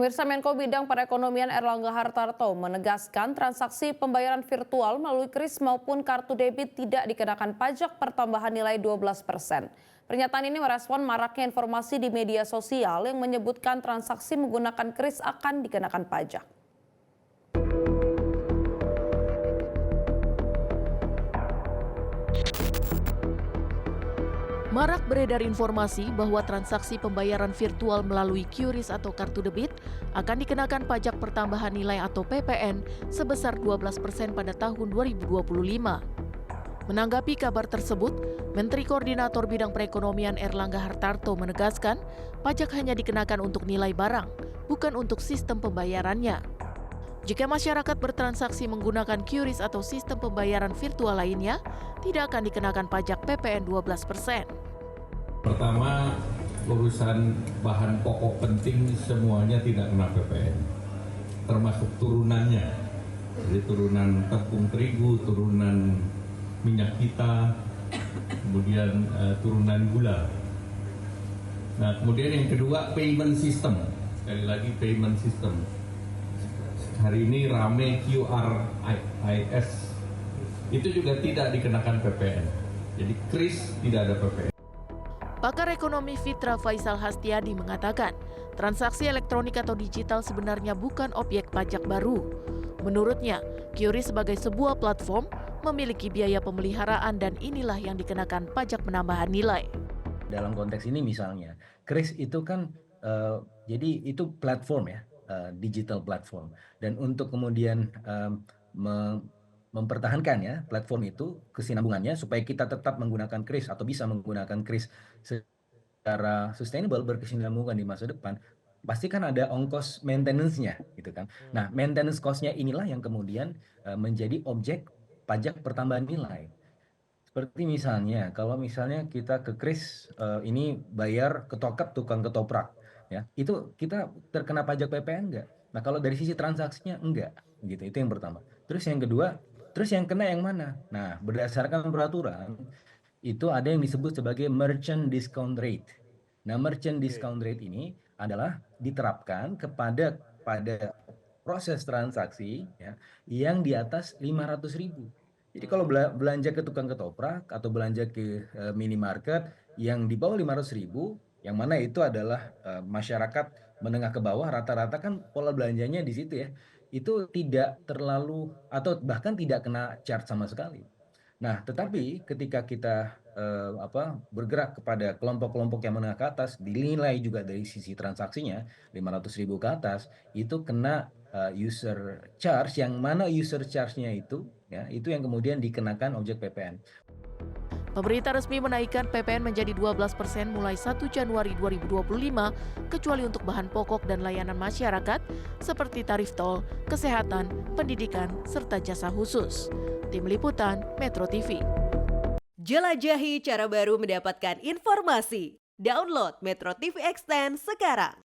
Pemirsa Menko Bidang Perekonomian Erlangga Hartarto menegaskan transaksi pembayaran virtual melalui kris maupun kartu debit tidak dikenakan pajak pertambahan nilai 12%. Pernyataan ini merespon maraknya informasi di media sosial yang menyebutkan transaksi menggunakan kris akan dikenakan pajak. Marak beredar informasi bahwa transaksi pembayaran virtual melalui QRIS atau kartu debit akan dikenakan pajak pertambahan nilai atau PPN sebesar 12% pada tahun 2025. Menanggapi kabar tersebut, Menteri Koordinator Bidang Perekonomian Erlangga Hartarto menegaskan pajak hanya dikenakan untuk nilai barang, bukan untuk sistem pembayarannya. Jika masyarakat bertransaksi menggunakan QRIS atau sistem pembayaran virtual lainnya, tidak akan dikenakan pajak PPN 12%. Pertama, urusan bahan pokok penting semuanya tidak kena PPN, termasuk turunannya. Jadi turunan tepung terigu, turunan minyak kita, kemudian turunan gula. Nah, kemudian yang kedua payment system. Sekali lagi payment system. Hari ini rame QRIS, itu juga tidak dikenakan PPN. Jadi kris tidak ada PPN. Pakar ekonomi Fitra Faisal Hastiadi mengatakan, transaksi elektronik atau digital sebenarnya bukan objek pajak baru. Menurutnya, QRIS sebagai sebuah platform memiliki biaya pemeliharaan dan inilah yang dikenakan pajak penambahan nilai. Dalam konteks ini misalnya, QRIS itu kan jadi itu platform ya, digital platform. Dan untuk kemudian mempertahankan ya platform itu kesinambungannya supaya kita tetap menggunakan QRIS atau bisa menggunakan QRIS secara sustainable, berkesinambungan di masa depan, pasti kan ada ongkos maintenance-nya gitu kan. Nah, maintenance cost-nya inilah yang kemudian menjadi objek pajak pertambahan nilai. Seperti misalnya kalau misalnya kita ke QRIS ini bayar ketoket tukang ketoprak ya, itu kita terkena pajak PPN enggak? Nah, kalau dari sisi transaksinya enggak gitu. Itu yang pertama. Terus yang kedua, terus yang kena yang mana? Nah, berdasarkan peraturan itu ada yang disebut sebagai merchant discount rate. Nah, merchant discount rate ini adalah diterapkan pada proses transaksi ya, yang di atas 500.000. Jadi kalau belanja ke tukang ketoprak atau belanja ke minimarket yang di bawah 500.000, yang mana itu adalah masyarakat menengah ke bawah, rata-rata kan pola belanjanya di situ ya, itu tidak terlalu atau bahkan tidak kena charge sama sekali. Nah, tetapi ketika kita bergerak kepada kelompok-kelompok yang menengah ke atas, dinilai juga dari sisi transaksinya 500.000 ke atas, itu kena user charge, yang mana user charge-nya itu ya, itu yang kemudian dikenakan objek PPN. Pemerintah resmi menaikkan PPN menjadi 12% mulai 1 Januari 2025, kecuali untuk bahan pokok dan layanan masyarakat seperti tarif tol, kesehatan, pendidikan, serta jasa khusus. Tim Liputan, Metro TV. Jelajahi cara baru mendapatkan informasi. Download Metro TV Extend sekarang.